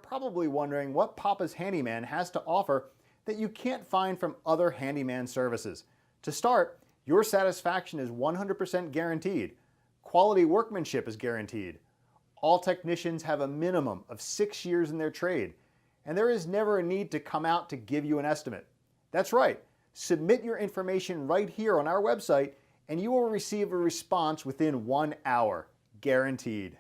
probably wondering what Papa's Handyman has to offer that you can't find from other handyman services. To start, your satisfaction is 100% guaranteed. Quality workmanship is guaranteed. All technicians have a minimum of 6 years in their trade, and there is never a need to come out to give you an estimate. That's right, submit your information right here on our website and you will receive a response within 1 hour, guaranteed.